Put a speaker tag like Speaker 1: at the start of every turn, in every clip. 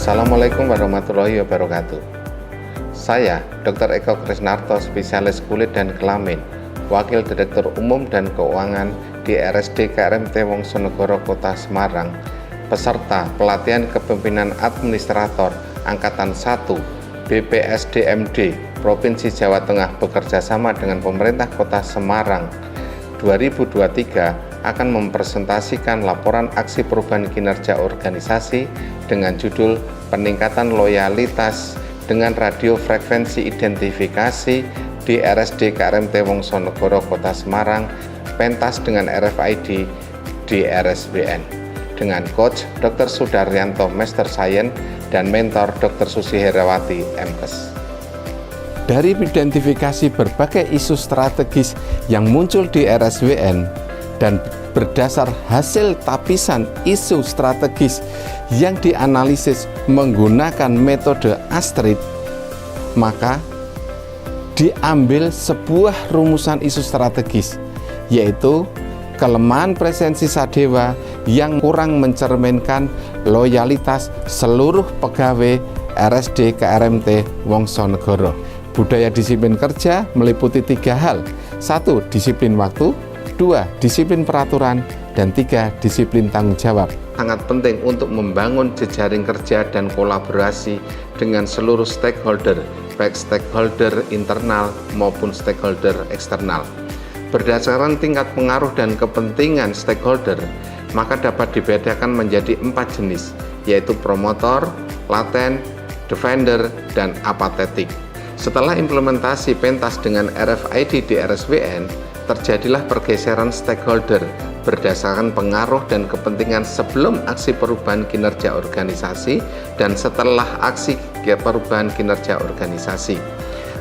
Speaker 1: Assalamualaikum warahmatullahi wabarakatuh. Saya Dr. Eko Krisnarto, spesialis kulit dan kelamin, Wakil Direktur Umum dan Keuangan di RSD KRMT Wongsonegoro Kota Semarang, peserta pelatihan kepemimpinan administrator Angkatan 1 BPSDMD Provinsi Jawa Tengah bekerjasama dengan pemerintah Kota Semarang 2023 akan mempresentasikan laporan aksi perubahan kinerja organisasi dengan judul Peningkatan Loyalitas dengan Radiofrekuensi Identifikasi di RSD KRMT Wongsonegoro Kota Semarang, pentas dengan RFID di RSWN, dengan Coach Dr. Sudaryanto Master Science dan Mentor Dr. Susi Herawati MKes. Dari identifikasi berbagai isu strategis yang muncul di RSWN dan berdasar hasil tapisan isu strategis yang dianalisis menggunakan metode ASTRID, maka diambil sebuah rumusan isu strategis, yaitu kelemahan presensi Sadewa yang kurang mencerminkan loyalitas seluruh pegawai RSD KRMT Wongsonegoro. Budaya disiplin kerja meliputi 3 hal: 1. Disiplin waktu, 2. Disiplin peraturan, dan 3. Disiplin tanggung jawab. Sangat penting untuk membangun jejaring kerja dan kolaborasi dengan seluruh stakeholder, baik stakeholder internal maupun stakeholder eksternal. Berdasarkan tingkat pengaruh dan kepentingan stakeholder, maka dapat dibedakan menjadi 4 jenis, yaitu promotor, laten, defender, dan apatetik. Setelah implementasi pentas dengan RFID di RSWN, terjadilah pergeseran stakeholder berdasarkan pengaruh dan kepentingan sebelum aksi perubahan kinerja organisasi dan setelah aksi perubahan kinerja organisasi.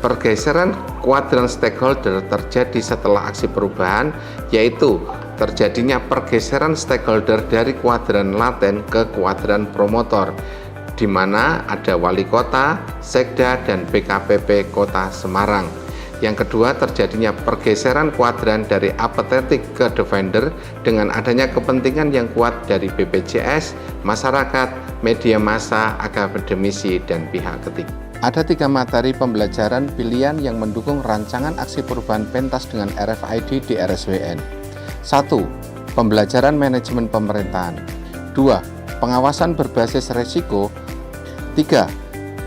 Speaker 1: Pergeseran kuadran stakeholder terjadi setelah aksi perubahan, yaitu terjadinya pergeseran stakeholder dari kuadran laten ke kuadran promotor, di mana ada wali kota, sekda, dan BKPP Kota Semarang. Yang kedua, terjadinya pergeseran kuadran dari apatetik ke defender dengan adanya kepentingan yang kuat dari BPJS, masyarakat, media massa, akademisi, dan pihak ketiga. Ada 3 materi pembelajaran pilihan yang mendukung rancangan aksi perubahan pentas dengan RFID di RSWN. 1. Pembelajaran manajemen pemerintahan. 2. Pengawasan berbasis resiko. 3.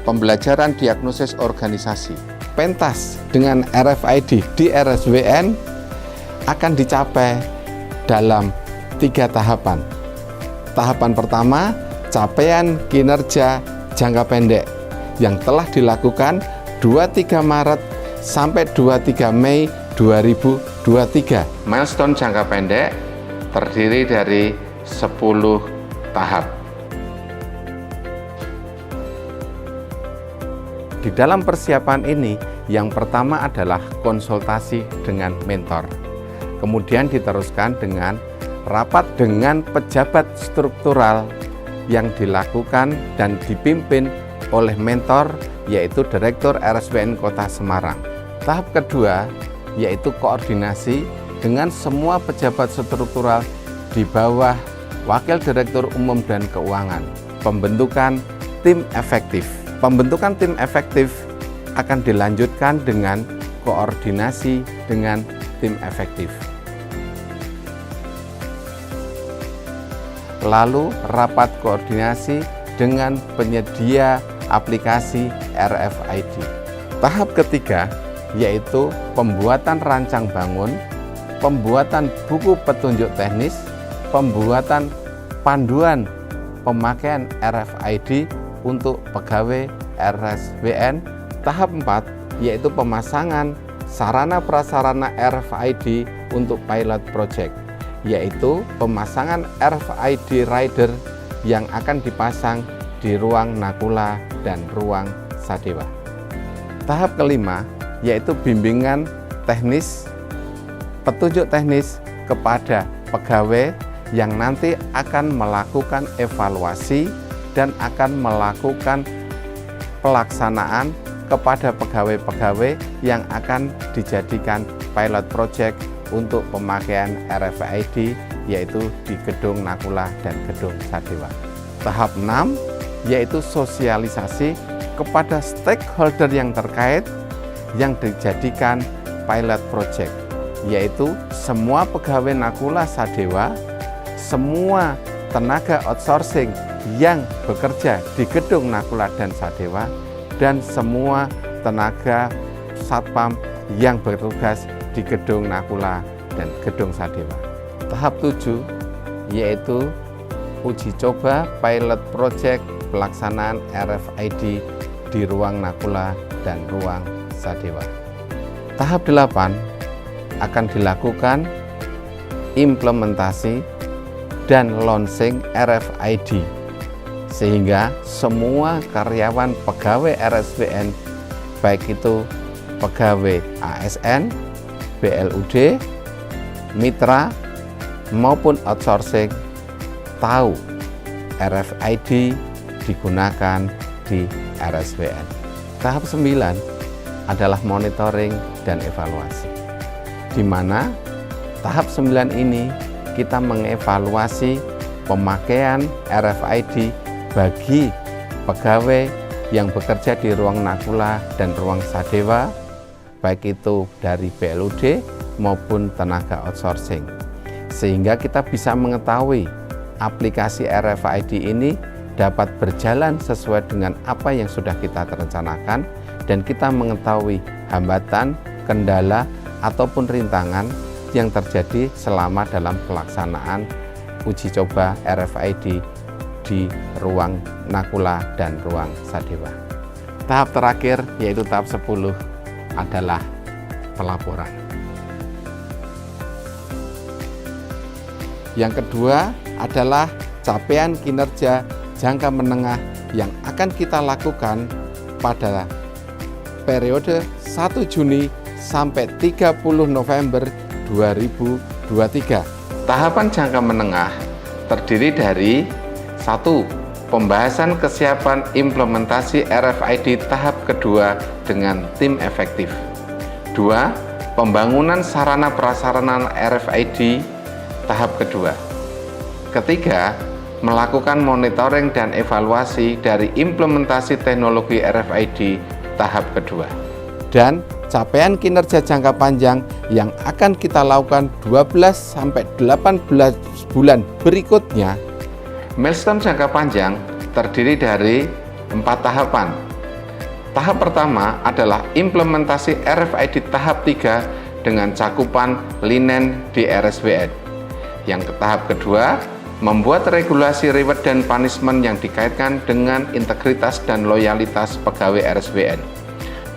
Speaker 1: Pembelajaran diagnosis organisasi. Pentas dengan RFID di RSWN akan dicapai dalam 3 tahapan. Tahapan pertama, capaian kinerja jangka pendek yang telah dilakukan 23 Maret sampai 23 Mei 2023. Milestone jangka pendek terdiri dari 10 tahap. Di dalam persiapan ini, yang pertama adalah konsultasi dengan mentor. Kemudian diteruskan dengan rapat dengan pejabat struktural yang dilakukan dan dipimpin oleh mentor, yaitu Direktur RSWN Kota Semarang. Tahap kedua yaitu koordinasi dengan semua pejabat struktural di bawah Wakil Direktur Umum dan Keuangan. Pembentukan tim efektif. Pembentukan tim efektif akan dilanjutkan dengan koordinasi dengan tim efektif. Lalu rapat koordinasi dengan penyedia aplikasi RFID. Tahap ketiga yaitu pembuatan rancang bangun, pembuatan buku petunjuk teknis, pembuatan panduan pemakaian RFID untuk pegawai RSWN. Tahap 4 yaitu pemasangan sarana prasarana RFID untuk pilot project, yaitu pemasangan RFID rider yang akan dipasang di ruang Nakula dan ruang Sadewa. Tahap kelima yaitu bimbingan teknis, petunjuk teknis kepada pegawai yang nanti akan melakukan evaluasi dan akan melakukan pelaksanaan kepada pegawai-pegawai yang akan dijadikan pilot project untuk pemakaian RFID, yaitu di Gedung Nakula dan Gedung Sadewa. Tahap 6 yaitu sosialisasi kepada stakeholder yang terkait yang dijadikan pilot project, yaitu semua pegawai Nakula Sadewa, semua tenaga outsourcing yang bekerja di gedung Nakula dan Sadewa, dan semua tenaga satpam yang bertugas di gedung Nakula dan gedung Sadewa. Tahap 7 yaitu uji coba pilot project pelaksanaan RFID di ruang Nakula dan ruang Sadewa. Tahap 8 akan dilakukan implementasi dan launching RFID, sehingga semua karyawan pegawai RSBN, baik itu pegawai ASN, BLUD, mitra maupun outsourcing, tahu RFID digunakan di RSBN. Tahap 9 adalah monitoring dan evaluasi, di mana tahap 9 ini kita mengevaluasi pemakaian RFID bagi pegawai yang bekerja di ruang Nakula dan ruang Sadewa, baik itu dari BLUD maupun tenaga outsourcing, sehingga kita bisa mengetahui aplikasi RFID ini dapat berjalan sesuai dengan apa yang sudah kita rencanakan, dan kita mengetahui hambatan, kendala, ataupun rintangan yang terjadi selama dalam pelaksanaan uji coba RFID di ruang Nakula dan ruang Sadewa. Tahap terakhir yaitu tahap 10 adalah pelaporan. Yang kedua adalah capaian kinerja jangka menengah yang akan kita lakukan pada periode 1 Juni sampai 30 November 2023. Tahapan jangka menengah terdiri dari 1. Pembahasan kesiapan implementasi RFID tahap kedua dengan tim efektif. 2. Pembangunan sarana prasarana RFID tahap kedua. Ketiga, melakukan monitoring dan evaluasi dari implementasi teknologi RFID tahap kedua. Dan capaian kinerja jangka panjang yang akan kita lakukan 12 sampai 18 bulan berikutnya. Milestone jangka panjang terdiri dari 4 tahapan. Tahap pertama adalah implementasi RFID tahap 3 dengan cakupan linen di RSBN. Yang tahap kedua, membuat regulasi reward dan punishment yang dikaitkan dengan integritas dan loyalitas pegawai RSBN.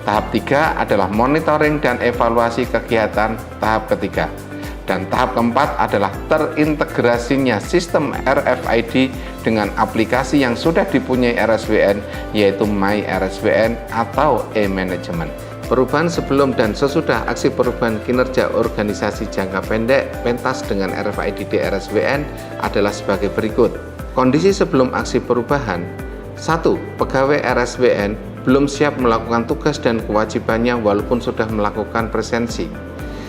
Speaker 1: Tahap 3 adalah monitoring dan evaluasi kegiatan tahap ketiga. Dan tahap keempat adalah terintegrasinya sistem RFID dengan aplikasi yang sudah dipunyai RSBN, yaitu My RSBN atau e-management. Perubahan sebelum dan sesudah aksi perubahan kinerja organisasi jangka pendek pentas dengan RFID di RSBN adalah sebagai berikut. Kondisi sebelum aksi perubahan. 1. Pegawai RSBN belum siap melakukan tugas dan kewajibannya walaupun sudah melakukan presensi.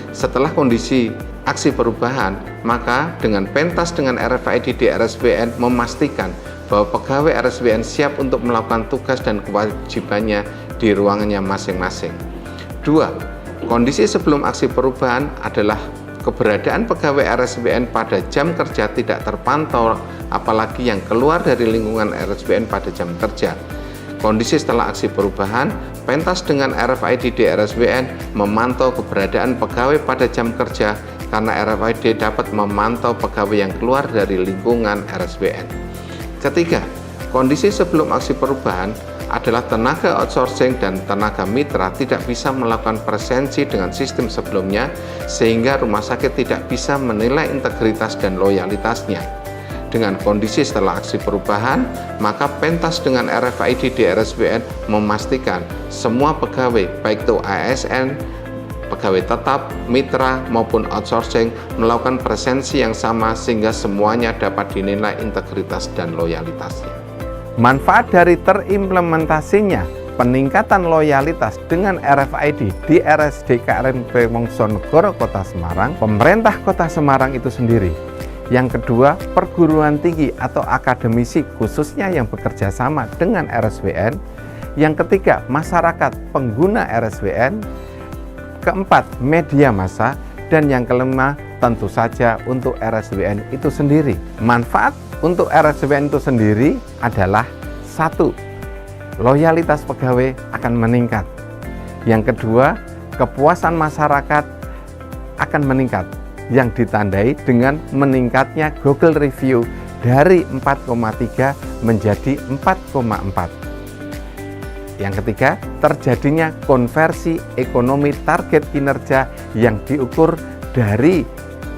Speaker 1: Setelah kondisi aksi perubahan, maka dengan pentas dengan RFID di RSBN memastikan bahwa pegawai RSBN siap untuk melakukan tugas dan kewajibannya di ruangannya masing-masing. 2. Kondisi sebelum aksi perubahan adalah keberadaan pegawai RSBN pada jam kerja tidak terpantau, apalagi yang keluar dari lingkungan RSBN pada jam kerja. Kondisi setelah aksi perubahan, pentas dengan RFID di RSBN memantau keberadaan pegawai pada jam kerja karena RFID dapat memantau pegawai yang keluar dari lingkungan RSBN. Ketiga, kondisi sebelum aksi perubahan adalah tenaga outsourcing dan tenaga mitra tidak bisa melakukan presensi dengan sistem sebelumnya, sehingga rumah sakit tidak bisa menilai integritas dan loyalitasnya. Dengan kondisi setelah aksi perubahan, maka pentas dengan RFID di RSBN memastikan semua pegawai, baik itu ASN, pegawai tetap, mitra, maupun outsourcing melakukan presensi yang sama sehingga semuanya dapat dinilai integritas dan loyalitasnya. Manfaat dari terimplementasinya peningkatan loyalitas dengan RFID di RSDKRM Pemongso Negoro Kota Semarang, pemerintah Kota Semarang itu sendiri Yang kedua, perguruan tinggi atau akademisi khususnya yang bekerja sama dengan RSWN. Yang ketiga, masyarakat pengguna RSWN. Keempat, media massa. Dan yang kelima, tentu saja untuk RSWN itu sendiri. Manfaat untuk RSWN itu sendiri adalah satu, loyalitas pegawai akan meningkat. Yang kedua, kepuasan masyarakat akan meningkat, yang ditandai dengan meningkatnya Google Review dari 4,3 menjadi 4,4. Yang ketiga, terjadinya konversi ekonomi target kinerja yang diukur dari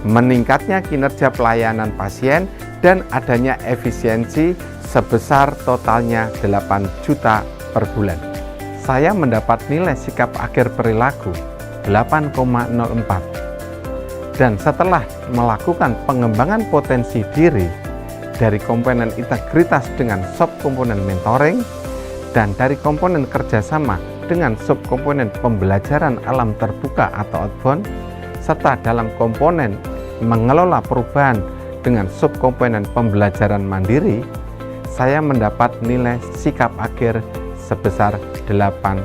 Speaker 1: meningkatnya kinerja pelayanan pasien dan adanya efisiensi sebesar totalnya 8 juta per bulan. Saya mendapat nilai sikap akhir perilaku 8,04. Dan setelah melakukan pengembangan potensi diri dari komponen integritas dengan subkomponen mentoring dan dari komponen kerjasama dengan subkomponen pembelajaran alam terbuka atau outbound, serta dalam komponen mengelola perubahan dengan subkomponen pembelajaran mandiri, saya mendapat nilai sikap akhir sebesar 8,5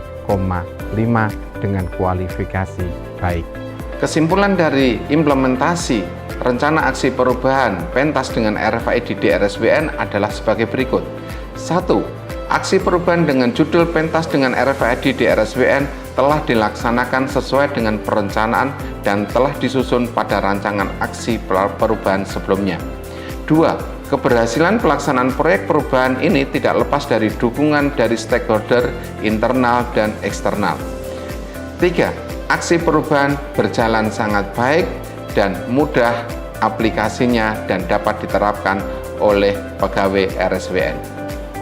Speaker 1: dengan kualifikasi baik. Kesimpulan dari implementasi rencana aksi perubahan pentas dengan RFID di RSWN adalah sebagai berikut. 1. Aksi perubahan dengan judul pentas dengan RFID di RSWN telah dilaksanakan sesuai dengan perencanaan dan telah disusun pada rancangan aksi perubahan sebelumnya. 2. Keberhasilan pelaksanaan proyek perubahan ini tidak lepas dari dukungan dari stakeholder internal dan eksternal. 3. Aksi perubahan berjalan sangat baik dan mudah aplikasinya dan dapat diterapkan oleh pegawai RSWN.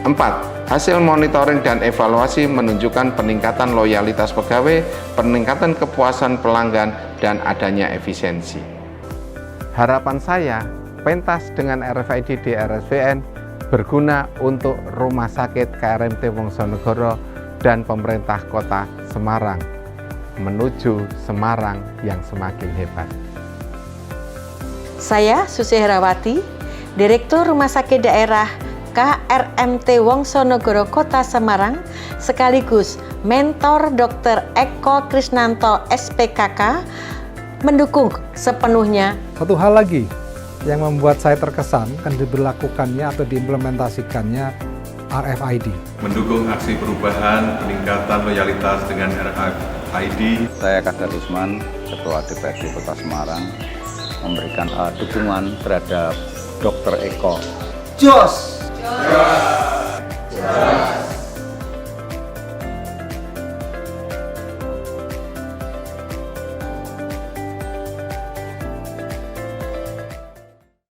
Speaker 1: 4. Hasil monitoring dan evaluasi menunjukkan peningkatan loyalitas pegawai, peningkatan kepuasan pelanggan, dan adanya efisiensi. Harapan saya, pentas dengan RFID di RSWN berguna untuk Rumah Sakit KRMT Wongsonegoro dan pemerintah Kota Semarang menuju Semarang yang semakin hebat.
Speaker 2: Saya Susi Herawati, Direktur Rumah Sakit Daerah KRMT Wongsonegoro Kota Semarang, sekaligus mentor Dr. Eko Krisnanto SPKK, mendukung sepenuhnya.
Speaker 3: Satu hal lagi yang membuat saya terkesan kan diberlakukannya atau diimplementasikannya RFID.
Speaker 4: Mendukung aksi perubahan peningkatan loyalitas dengan RFID.
Speaker 5: Saya Kadar Usman, Ketua DPRD Kota Semarang, memberikan dukungan terhadap Dr. Eko.
Speaker 6: Jos!